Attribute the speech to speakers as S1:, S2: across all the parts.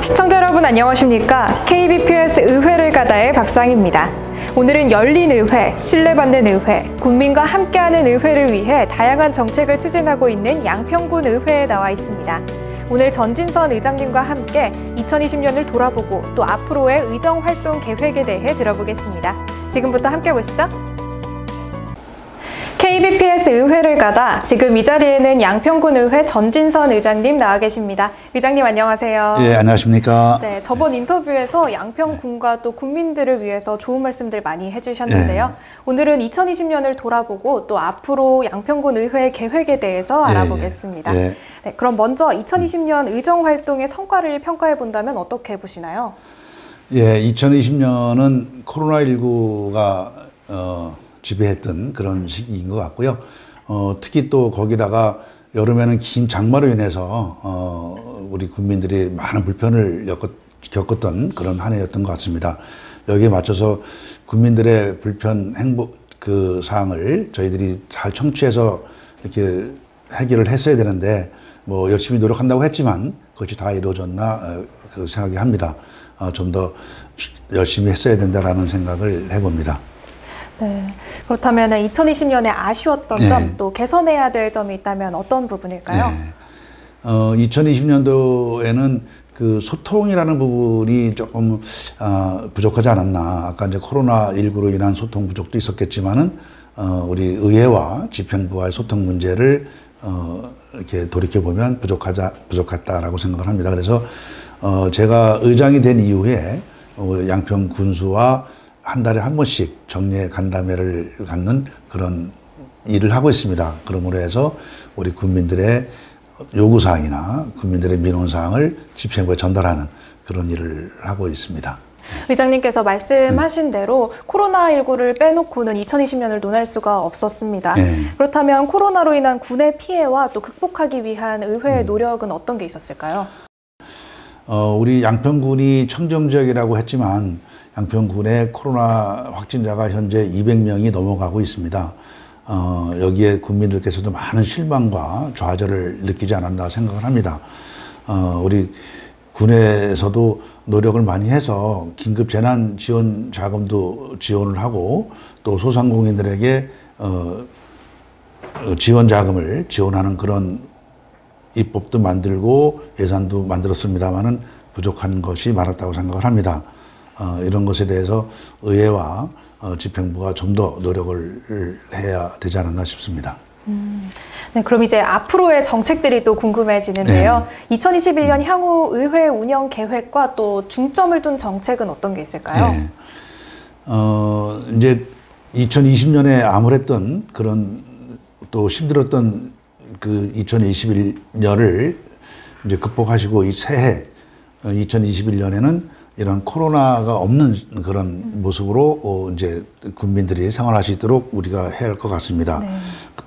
S1: 시청자 여러분 안녕하십니까? KBPS 의회를 가다의 박상희입니다. 오늘은 열린 의회, 신뢰받는 의회, 국민과 함께하는 의회를 위해 다양한 정책을 추진하고 있는 양평군 의회에 나와 있습니다. 오늘 전진선 의장님과 함께 2020년을 돌아보고 또 앞으로의 의정활동 계획에 대해 들어보겠습니다. 지금부터 함께 보시죠. KBPS 의회를 가다 지금 이 자리에는 양평군 의회 전진선 의장님 나와 계십니다. 의장님 안녕하세요.
S2: 예, 안녕하십니까.
S1: 네, 저번 인터뷰에서 양평군과 또 국민들을 위해서 좋은 말씀들 많이 해주셨는데요. 오늘은 2020년을 돌아보고 또 앞으로 양평군 의회 계획에 대해서 알아보겠습니다. 네, 그럼 먼저 2020년 의정활동의 성과를 평가해 본다면 어떻게 보시나요?
S2: 예, 2020년은 코로나19가 지배했던 그런 시기인 것 같고요. 특히 또 거기다가 여름에는 긴 장마로 인해서 우리 국민들이 많은 불편을 겪었던 그런 한 해였던 것 같습니다. 여기에 맞춰서 국민들의 불편 행복 그 사항을 저희들이 잘 청취해서 이렇게 해결을 했어야 되는데 뭐 열심히 노력한다고 했지만 그것이 다 이루어졌나 그 생각이 합니다. 좀 더 열심히 했어야 된다라는 생각을 해봅니다.
S1: 네, 그렇다면 2020년에 아쉬웠던 점, 또 개선해야 될 점이 있다면 어떤 부분일까요?
S2: 2020년도에는 그 소통이라는 부분이 조금 부족하지 않았나. 아까 이제 코로나19로 인한 소통 부족도 있었겠지만은 우리 의회와 집행부와의 소통 문제를 이렇게 돌이켜 보면 부족했다라고 생각을 합니다. 그래서 제가 의장이 된 이후에 양평 군수와 한 달에 한 번씩 정례 간담회를 갖는 그런 일을 하고 있습니다. 그러므로 해서 우리 국민들의 요구사항이나 국민들의 민원사항을 집행부에 전달하는 그런 일을 하고 있습니다.
S1: 의장님께서 말씀하신 대로 코로나19를 빼놓고는 2020년을 논할 수가 없었습니다. 그렇다면 코로나로 인한 군의 피해와 또 극복하기 위한 의회의 노력은 어떤 게 있었을까요?
S2: 우리 양평군이 청정지역이라고 했지만 양평군의 코로나 확진자가 현재 200명이 넘어가고 있습니다. 여기에 국민들께서도 많은 실망과 좌절을 느끼지 않았나 생각을 합니다. 우리 군에서도 노력을 많이 해서 긴급 재난 지원 자금도 지원을 하고 또 소상공인들에게 지원 자금을 지원하는 그런 입법도 만들고 예산도 만들었습니다만은 부족한 것이 많았다고 생각을 합니다. 이런 것에 대해서 의회와 집행부가 좀 더 노력을 해야 되지 않았나 싶습니다.
S1: 네, 그럼 이제 앞으로의 정책들이 또 궁금해지는데요. 2021년 향후 의회 운영 계획과 또 중점을 둔 정책은 어떤 게 있을까요?
S2: 이제 2020년에 암울했던 그런 또 힘들었던 그 2021년을 이제 극복하시고 이 새해 2021년에는 이런 코로나가 없는 그런 모습으로 이제 국민들이 생활할 수 있도록 우리가 해야 할 것 같습니다.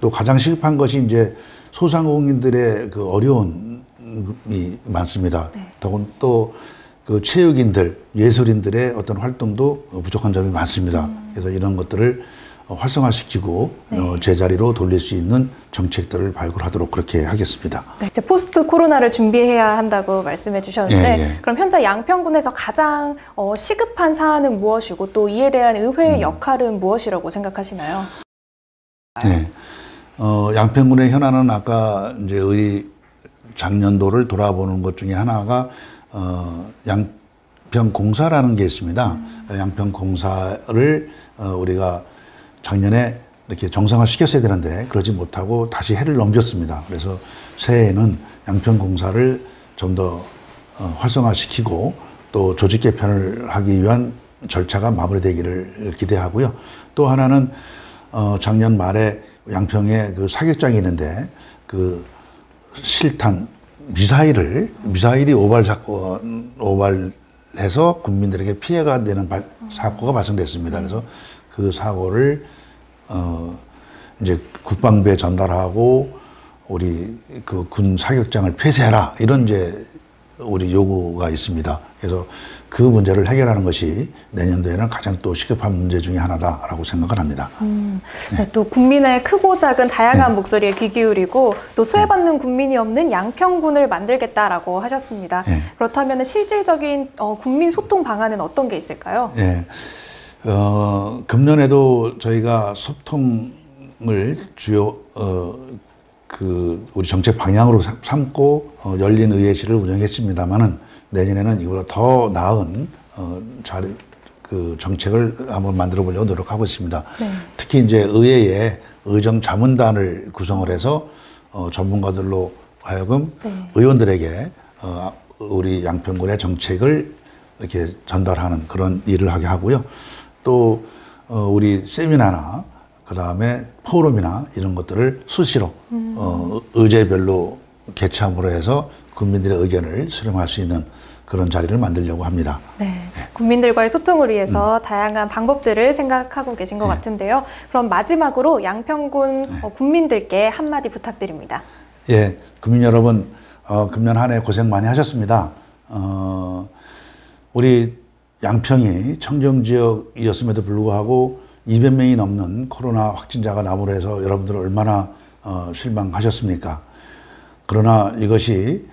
S2: 또 가장 시급한 것이 이제 소상공인들의 그 어려움이 많습니다. 또 그 체육인들, 예술인들의 어떤 활동도 부족한 점이 많습니다. 그래서 이런 것들을 활성화시키고 제자리로 돌릴 수 있는 정책들을 발굴하도록 그렇게 하겠습니다.
S1: 네, 이제 포스트 코로나를 준비해야 한다고 말씀해 주셨는데 그럼 현재 양평군에서 가장 시급한 사안은 무엇이고 또 이에 대한 의회의 역할은 무엇이라고 생각하시나요?
S2: 네, 양평군의 현안은 아까 이제 작년도를 돌아보는 것 중에 하나가 양평공사라는 게 있습니다. 양평공사를 우리가 작년에 이렇게 정상화 시켰어야 되는데 그러지 못하고 다시 해를 넘겼습니다. 그래서 새해에는 양평공사를 좀 더 활성화시키고 또 조직 개편을 하기 위한 절차가 마무리되기를 기대하고요. 또 하나는 작년 말에 양평에 그 사격장이 있는데 그 실탄 미사일이 오발해서 국민들에게 피해가 되는 사고가 발생됐습니다. 그래서 그 사고를 이제 국방부에 전달하고 우리 그 군 사격장을 폐쇄해라 이런 이제 우리 요구가 있습니다. 그래서 그 문제를 해결하는 것이 내년도에는 가장 또 시급한 문제 중에 하나다라고 생각을 합니다.
S1: 네, 또 국민의 크고 작은 다양한 목소리에 귀 기울이고 또 소외받는 국민이 없는 양평군을 만들겠다라고 하셨습니다. 그렇다면 실질적인 국민 소통 방안은 어떤 게 있을까요?
S2: 금년에도 저희가 소통을 주요 우리 정책 방향으로 삼고 열린 의회실을 운영했습니다만은 내년에는 이보다 더 나은 정책을 한번 만들어 보려고 노력하고 있습니다. 특히 이제 의회에 의정 자문단을 구성을 해서 전문가들로 하여금 의원들에게 우리 양평군의 정책을 이렇게 전달하는 그런 일을 하게 하고요. 또 우리 세미나나 그다음에 포럼이나 이런 것들을 수시로 의제별로 개최함으로 해서 국민들의 의견을 수렴할 수 있는 그런 자리를 만들려고 합니다.
S1: 국민들과의 소통을 위해서 다양한 방법들을 생각하고 계신 것 같은데요. 그럼 마지막으로 양평군 국민들께 한마디 부탁드립니다.
S2: 국민 여러분, 금년 한 해 고생 많이 하셨습니다. 우리 양평이 청정지역이었음에도 불구하고 200명이 넘는 코로나 확진자가 나무로 해서 여러분들 얼마나 실망하셨습니까? 그러나 이것이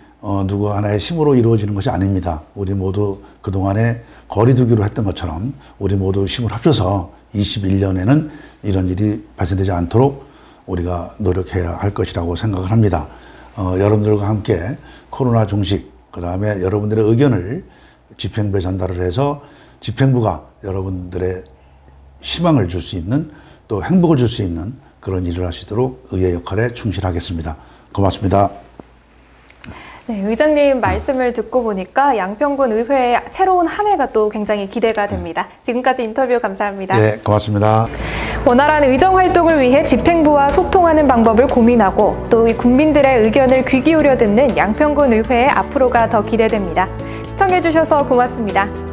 S2: 누구 하나의 힘으로 이루어지는 것이 아닙니다. 우리 모두 그동안에 거리 두기로 했던 것처럼 우리 모두 힘을 합쳐서 21년에는 이런 일이 발생되지 않도록 우리가 노력해야 할 것이라고 생각을 합니다. 여러분들과 함께 코로나 종식, 그 다음에 여러분들의 의견을 집행부에 전달을 해서 집행부가 여러분들의 희망을 줄 수 있는 또 행복을 줄 수 있는 그런 일을 할 수 있도록 의회 역할에 충실하겠습니다. 고맙습니다.
S1: 의장님 말씀을 듣고 보니까 양평군 의회의 새로운 한 해가 또 굉장히 기대가 됩니다. 지금까지 인터뷰 감사합니다.
S2: 고맙습니다.
S1: 원활한 의정 활동을 위해 집행부와 소통하는 방법을 고민하고 또 이 국민들의 의견을 귀 기울여 듣는 양평군 의회의 앞으로가 더 기대됩니다. 시청해주셔서 고맙습니다.